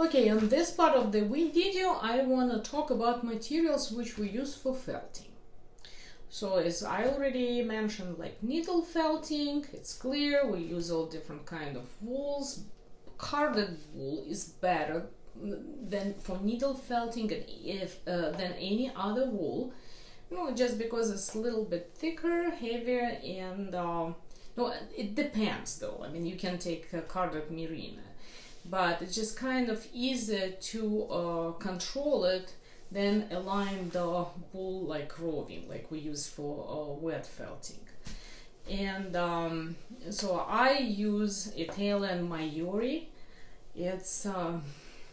Okay, on this part of the video, I want to talk about materials which we use for felting. So as I already mentioned, like needle felting, it's clear, we use all different kind of wools. Carded wool is better than for needle felting and than any other wool. Just because it's a little bit thicker, heavier, and no, it depends though. I mean, you can take carded merino, but it's just kind of easier to control it than a lined wool like roving, like we use for wet felting. And so I use Italian Maiori. It's a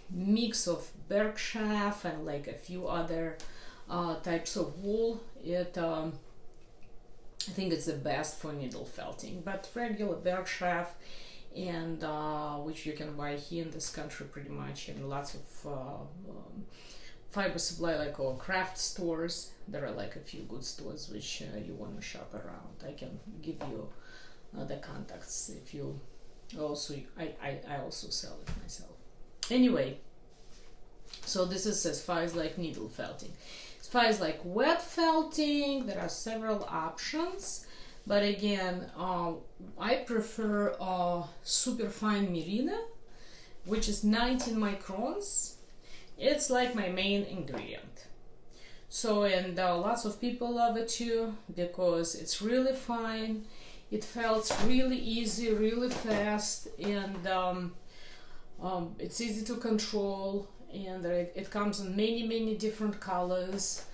mix of Berkshire and like a few other types of wool. I think it's the best for needle felting, but regular Berkshire and which you can buy here in this country pretty much in lots of fiber supply like our craft stores. There are like a few good stores which you want to shop around. I can give you the contacts if you also. I also sell it myself. Anyway, so this is as far as like needle felting. As far as like wet felting, there are several options, but again, I prefer super fine merino, which is 19 microns. It's like my main ingredient. So, and lots of people love it too because it's really fine. It felts really easy, really fast, and it's easy to control. And it comes in many different colors.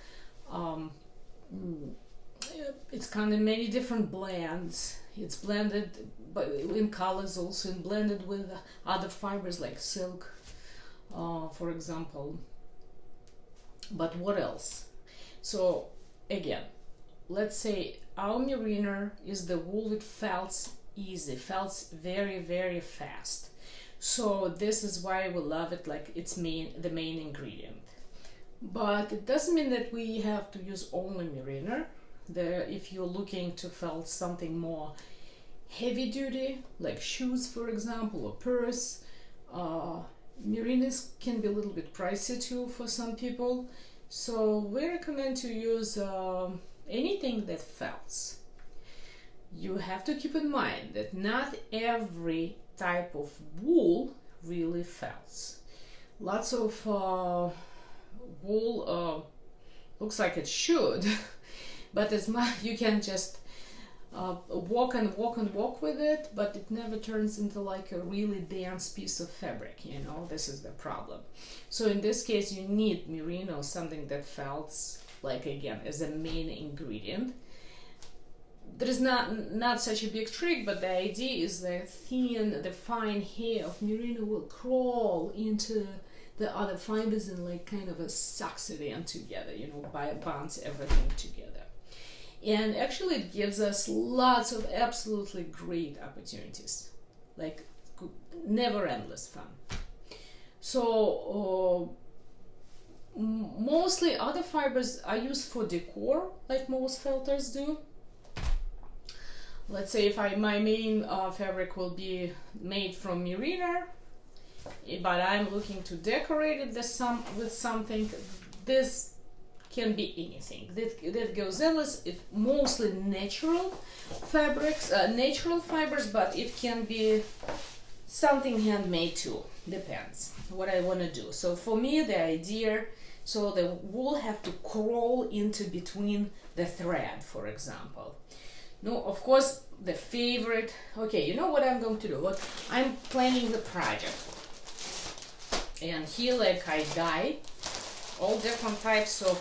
It's kind of many different blends. It's blended but in colors also, and blended with other fibers like silk, for example. But what else? So again, let's say our merino is the wool that felts easy, felts very fast. So this is why we love it, like it's the main ingredient. But it doesn't mean that we have to use only merino. If you're looking to felt something more heavy duty, like shoes for example, or purse, merinos can be a little bit pricey too for some people. So we recommend to use anything that felts. You have to keep in mind that not every type of wool really felts. Lots of wool looks like it should, but as much you can just walk with it, but it never turns into like a really dense piece of fabric. This is the problem. So in this case, you need merino, something that felts, like again, as a main ingredient. There is not such a big trick, but the idea is the fine hair of merino will crawl into the other fibers and like kind of sucks it in together, bonds everything together. And actually it gives us lots of absolutely great opportunities, like never endless fun. So mostly other fibers are used for decor, like most felters do. Let's say if my main fabric will be made from merino, but I'm looking to decorate it with something, this can be anything that goes in. It's mostly natural fabrics, natural fibers, but it can be something handmade too. Depends what I want to do. So for me, the idea, so the wool have to crawl into between the thread, for example. No, of course, the favorite. Okay, you know what I'm going to do? What I'm planning the project, and here, like I dye all different types of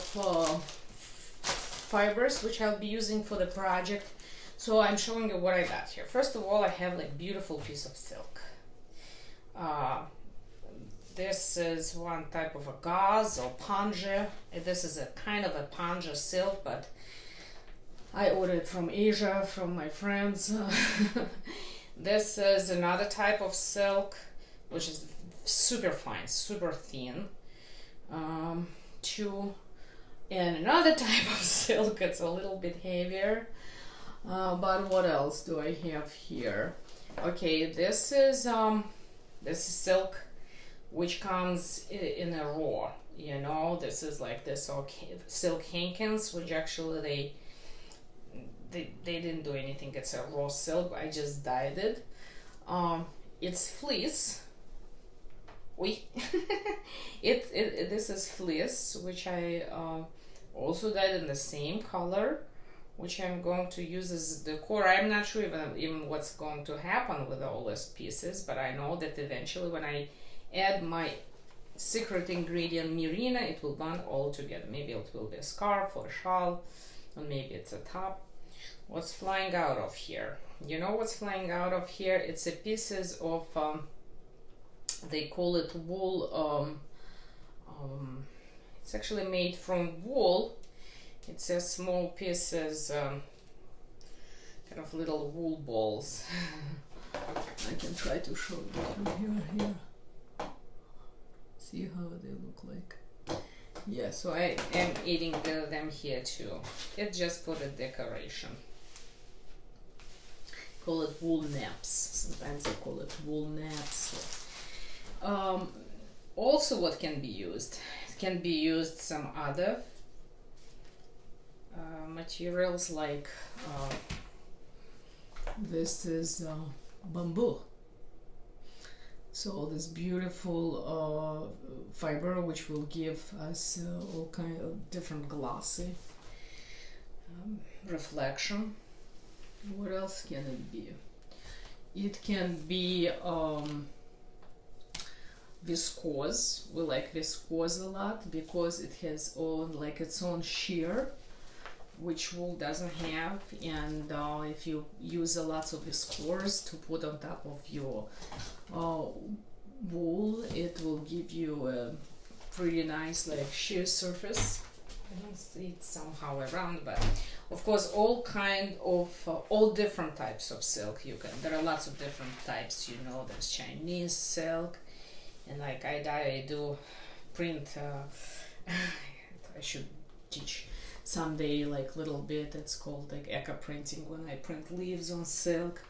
fibers which I'll be using for the project. So I'm showing you what I got here. First of all, I have like beautiful piece of silk. This is one type of a gauze or panja. This is a kind of a panja silk, but I ordered it from Asia, from my friends. This is another type of silk, which is super fine, super thin. And another type of silk, it's a little bit heavier. But what else do I have here? Okay, this is silk which comes in a raw. You know, this is like this silk hankins, which actually they didn't do anything. It's a raw silk. I just dyed it. It's fleece. This is fleece, which I also dyed in the same color, which I'm going to use as decor. I'm not sure even what's going to happen with all these pieces, but I know that eventually when I add my secret ingredient Merino, it will bond all together. Maybe it will be a scarf or a shawl, or maybe it's a top. What's flying out of here? You know what's flying out of here? It's a pieces of they call it wool. It's actually made from wool. It says small pieces, kind of little wool balls. I can try to show you here. See how they look like. Yeah, so I am eating them here too. It's just for the decoration. Call it wool naps. Sometimes they call it wool naps. Also, what can be used? It can be used some other materials, like this is bamboo. So this beautiful fiber, which will give us all kind of different glossy reflection. What else can it be? It can be viscose. We like viscose a lot because it has its own shear, which wool doesn't have. And if you use a lot of viscose to put on top of your wool, it will give you a pretty nice sheer surface. I don't see it somehow around, but of course all different types of silk there are lots of different types. There's Chinese silk, and like I do print. I should teach someday little bit. It's called eco printing, when I print leaves on silk.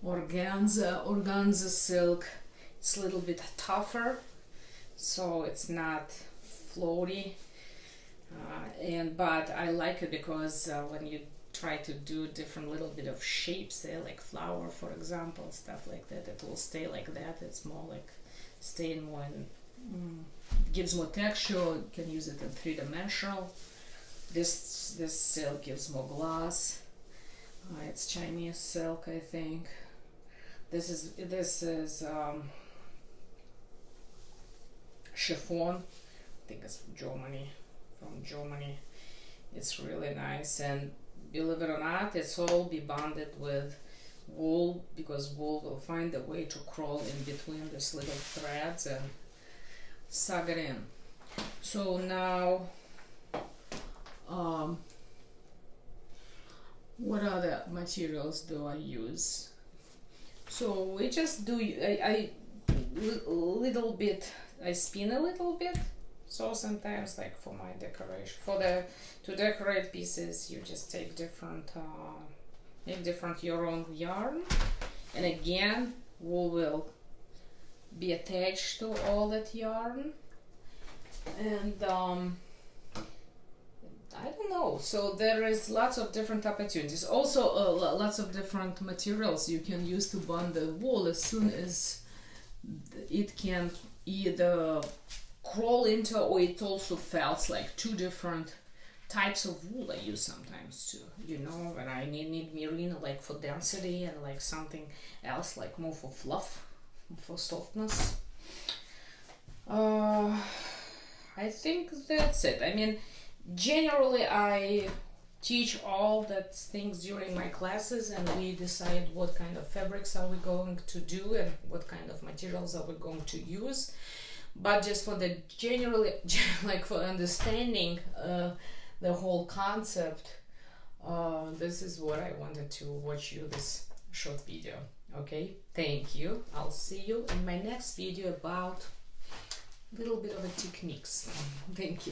Organza silk. It's a little bit tougher, so it's not floaty, but I like it because when you try to do different little bit of shapes, like flower, for example, stuff like that, it will stay like that. It's more staying more gives more texture. You can use it in three-dimensional. This silk gives more gloss. It's Chinese silk, I think. This is chiffon. I think it's from Germany. It's really nice, and believe it or not, it's all be bonded with wool, because wool will find a way to crawl in between these little threads and suck it in. So now, what other materials do I use? So we just do I spin a little bit. So sometimes, for my decoration, to decorate pieces, you just take make different your own yarn, and again, wool will be attached to all that yarn, and I don't know. So there is lots of different opportunities. Also, lots of different materials you can use to bond the wool, as soon as it can either crawl into, or it also felt two different types of wool I use sometimes too. When I need merino for density, and something else more for fluff, for softness. I think that's it. I mean, generally I teach all that things during my classes, and we decide what kind of fabrics are we going to do and what kind of materials are we going to use. But just for the generally, for understanding the whole concept, this is what I wanted to watch you this short video. Okay, thank you. I'll see you in my next video about a little bit of a techniques. Thank you.